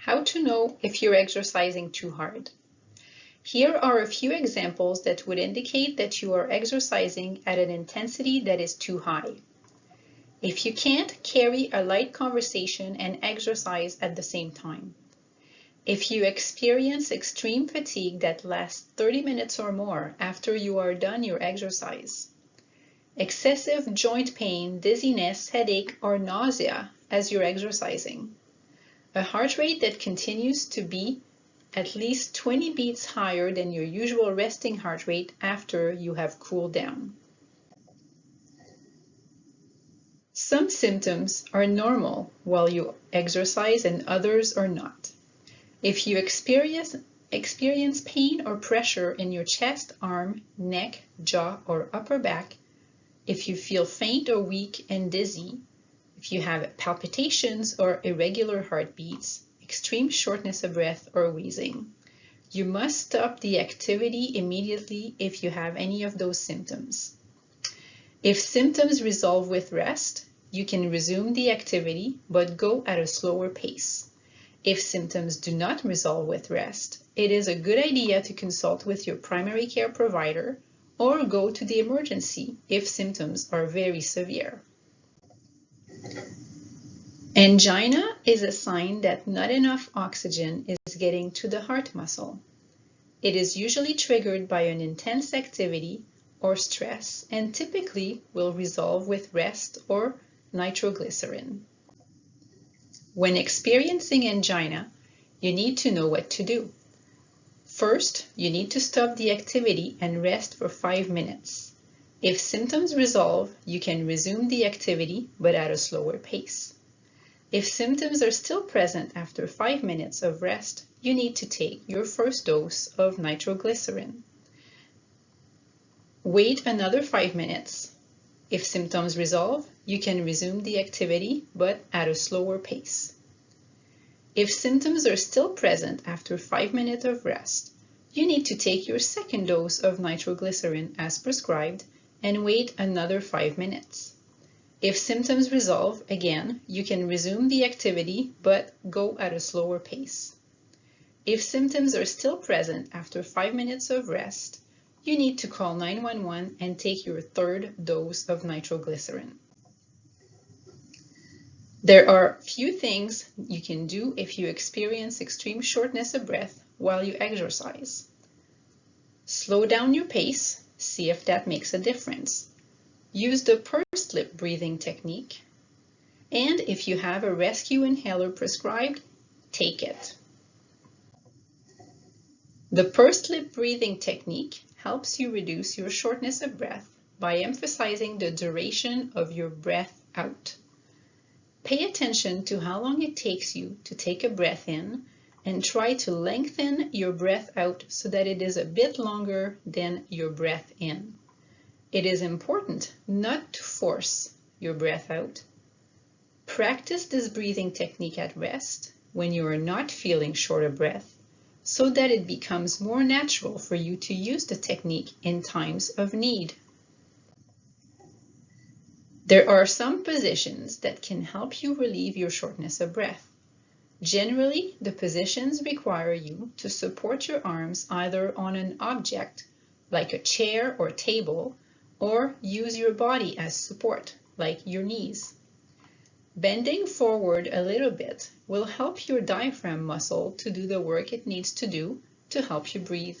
How to know if you're exercising too hard. Here are a few examples that would indicate that you are exercising at an intensity that is too high. If you can't carry a light conversation and exercise at the same time. If you experience extreme fatigue that lasts 30 minutes or more after you are done your exercise. Excessive joint pain, dizziness, headache, or nausea as you're exercising. A heart rate that continues to be at least 20 beats higher than your usual resting heart rate after you have cooled down. Some symptoms are normal while you exercise and others are not. If you experience pain or pressure in your chest, arm, neck, jaw, or upper back, if you feel faint or weak and dizzy, if you have palpitations or irregular heartbeats, extreme shortness of breath, or wheezing, you must stop the activity immediately if you have any of those symptoms. If symptoms resolve with rest, you can resume the activity, but go at a slower pace. If symptoms do not resolve with rest, it is a good idea to consult with your primary care provider or go to the emergency if symptoms are very severe. Angina is a sign that not enough oxygen is getting to the heart muscle. It is usually triggered by an intense activity or stress and typically will resolve with rest or nitroglycerin. When experiencing angina, you need to know what to do. First, you need to stop the activity and rest for 5 minutes. If symptoms resolve, you can resume the activity, but at a slower pace. If symptoms are still present after 5 minutes of rest, you need to take your first dose of nitroglycerin. Wait another 5 minutes. If symptoms resolve, you can resume the activity, but at a slower pace. If symptoms are still present after 5 minutes of rest, you need to take your second dose of nitroglycerin as prescribed and wait another 5 minutes. If symptoms resolve, again, you can resume the activity, but go at a slower pace. If symptoms are still present after 5 minutes of rest, you need to call 911 and take your third dose of nitroglycerin. There are few things you can do if you experience extreme shortness of breath while you exercise. Slow down your pace, see if that makes a difference. Use the pursed lip breathing technique, and if you have a rescue inhaler prescribed, take it. The pursed lip breathing technique helps you reduce your shortness of breath by emphasizing the duration of your breath out. Pay attention to how long it takes you to take a breath in and try to lengthen your breath out so that it is a bit longer than your breath in. It is important not to force your breath out. Practice this breathing technique at rest when you are not feeling short of breath so that it becomes more natural for you to use the technique in times of need. There are some positions that can help you relieve your shortness of breath. Generally, the positions require you to support your arms either on an object, like a chair or table, or use your body as support, like your knees. Bending forward a little bit will help your diaphragm muscle to do the work it needs to do to help you breathe.